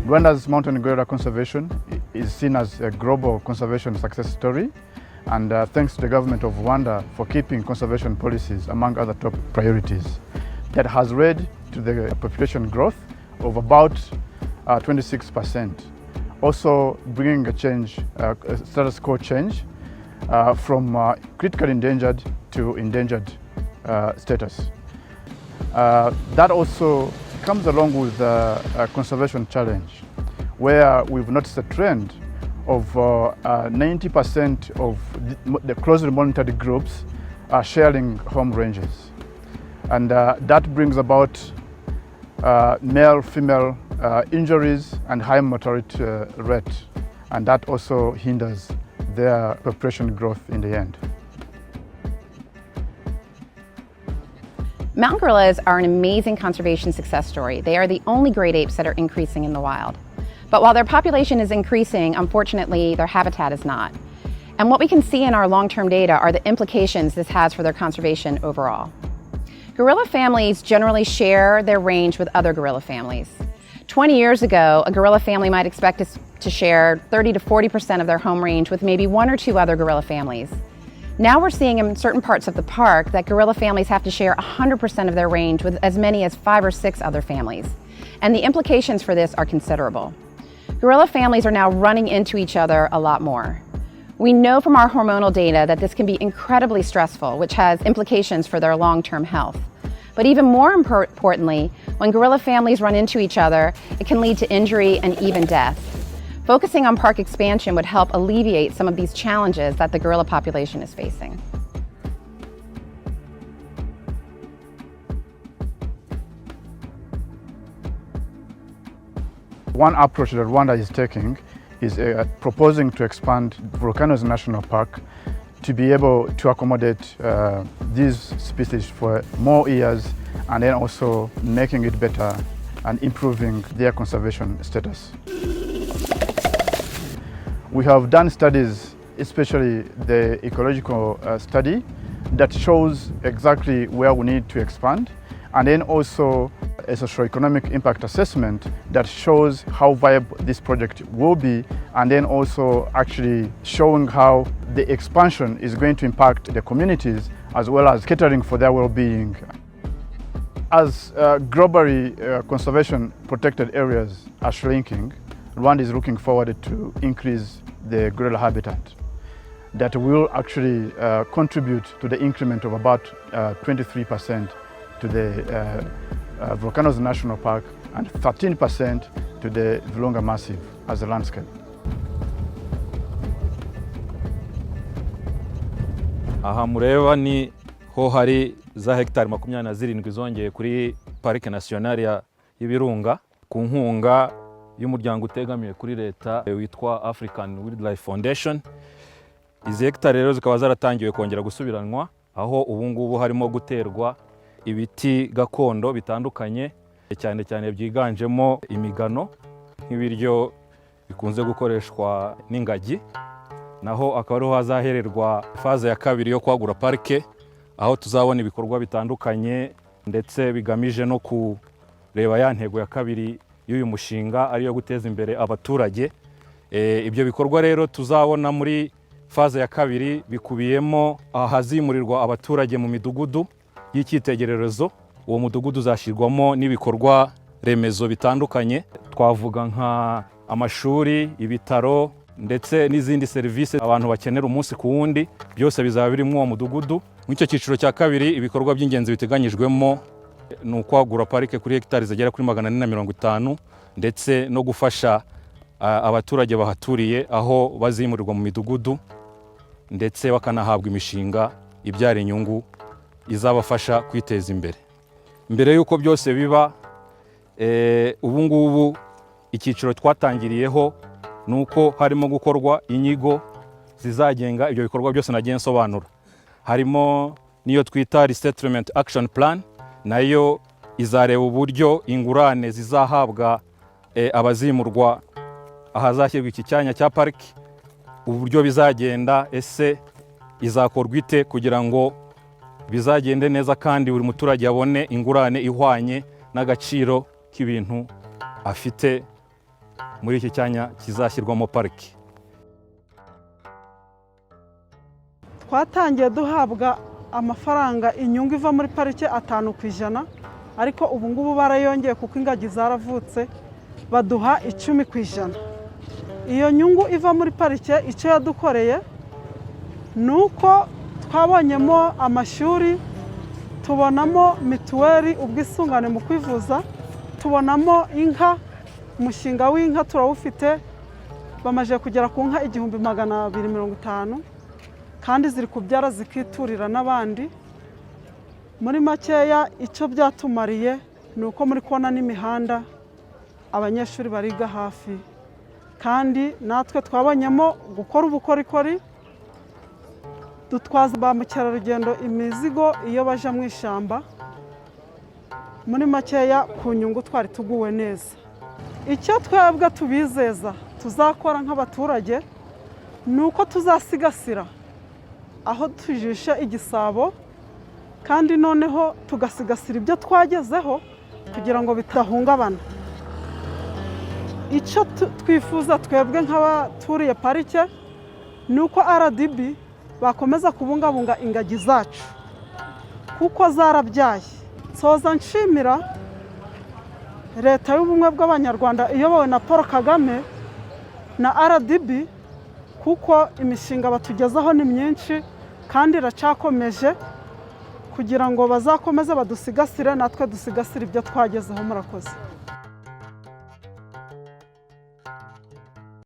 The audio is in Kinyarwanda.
Rwanda's mountain gorilla conservation is seen as a global conservation success story, and thanks to the government of Rwanda for keeping conservation policies among other top priorities. That has led to the population growth of about 26%, also bringing a change, a status quo change from critically endangered to endangered status. That also comes along with a conservation challenge, where we've noticed a trend of 90% of the closely monitored groups are sharing home ranges. And that brings about male-female injuries and high mortality rate, and that also hinders their population growth in the end. Mountain gorillas are an amazing conservation success story. They are the only great apes that are increasing in the wild. But while their population is increasing, unfortunately, their habitat is not. And what we can see in our long-term data are the implications this has for their conservation overall. Gorilla families generally share their range with other gorilla families. 20 years ago, a gorilla family might expect to share 30 to 40% of their home range with maybe one or two other gorilla families. Now we're seeing in certain parts of the park that gorilla families have to share 100% of their range with as many as 5 or 6 other families. And the implications for this are considerable. Gorilla families are now running into each other a lot more. We know from our hormonal data that this can be incredibly stressful, which has implications for their long-term health. But even more importantly, when gorilla families run into each other, it can lead to injury and even death. Focusing on park expansion would help alleviate some of these challenges that the gorilla population is facing. One approach that Rwanda is taking is proposing to expand Volcanoes National Park to be able to accommodate these species for more years, and then also making it better and improving their conservation status. We have done studies, especially the ecological study, that shows exactly where we need to expand, and then also a socioeconomic impact assessment that shows how viable this project will be, and then also actually showing how the expansion is going to impact the communities as well as catering for their well-being. As globally conservation protected areas are shrinking, Rwanda is looking forward to increase the gorilla habitat that will actually contribute to the increment of about 23% to the Volcanoes National Park and 13% to the Virunga Massif as a landscape. Aha mureba ni ho hari za hectare 27 zongeye kuri Parike Nationale y'Ibirunga ku nkunga y'umuryango utegamiye kuri leta witwa African Wildlife Foundation. Izi hectare rero zikaba zaratangiwe kongera gusubiranwa, aho ubu ngubu harimo guterwa ibiti gakondo bitandukanye, cyane cyane byiganjemo imigano nk'ibiryo bikunze gukoreshwa n'ingagi. Naho akaba ariho hazahererwa faze ya kabiri yo kwagura parike, aho tuzabona ibikorwa bitandukanye ndetse bigamije no kureba ya ntego ya kabiri y'uyu mushinga ariyo guteza imbere abaturage. Ibyo bikorwa rero tuzabona muri faze ya kabiri bikubiyemo ahazimurirwa abaturage mu midugudu y'icyitegererezo. Uwo mudugudu uzashyirwamo n'ibikorwa remezo bitandukanye, twavuga nka amashuri, ibitaro ndetse n'izindi serivisi abantu bakenera umunsi ku wundi, byose bizaba biri mu uwo mudugudu. Mw'icyo cyiciro cya kabiri ibikorwa by'ingenzi biteganyijwemo ni ukwagura parike kuri hectare zigera kuri 450 ndetse no gufasha abaturage bahaturiye aho bazimurirwa mu midugudu ndetse bakanahabwa imishinga ibyara inyungu izabafasha kwiteza imbere. Mbere yuko byose biba, ubu ngubu icyiciro twatangiriyeho nuko harimo gukorwa inyigo zizagenga ibyo bikorwa byose nagiye nsobanura. Harimo niyo twita Resettlement Action Plan, nayo izareba uburyo ingurane zizahabwa abazimurwa ahazashyirwa iki cyanya cya pariki, uburyo bizagenda, ese izakorwa ite kugira ngo bizagende neza kandi buri muturage abone ingurane ihwanye n'agaciro k'ibintu afite muri iki cyanya kizashyirwamo pariki. Twatangiye duhabwa amafaranga inyungu iva muri parike 5%, ariko ubu ngubu barayongeye kuko ingagi zaravutse baduha 10%. Iyo nyungu iva muri parike icyo yadukoreye nuko twabonyemo amashuri, tubonamo mituweli, ubwisungane mu kwivuza, tubonamo inka, umushinga w'inka turawufite, bamaze kugera ku nka 1250 kandi ziri kubyara zikiturira n'abandi. Muri makeya icyo byatumariye nuko muri kubona n'imihanda, abanyeshuri bariga hafi, kandi natwe twabonyemo gukora ubukorikori, dutwaza ba mukerarugendo imizigo iyo baje mu ishyamba. Muri makeya ku nyungu twari tuguwe neza. Icyo twebwe tubizeza tuzakora nk'abaturage nuko tuzasigasira aho tujishe igisabo, kandi noneho tugasigasira ibyo twagezeho kugira ngo bitahungabana. Icyo twifuza twebwe nk'abaturiye parike nuko RDB bakomeza kubungabunga ingagi zacu kuko zarabyaye. Soza nshimira Leta y'Ubumwe bw'Abanyarwanda iyobowe na Paul Kagame na RDB kuko imishinga batugezaho ni myinshi kandi iracakomeje kugira ngo bazakomeze badusigasire, natwe dusigasire ibyo twagezeho. Murakoze.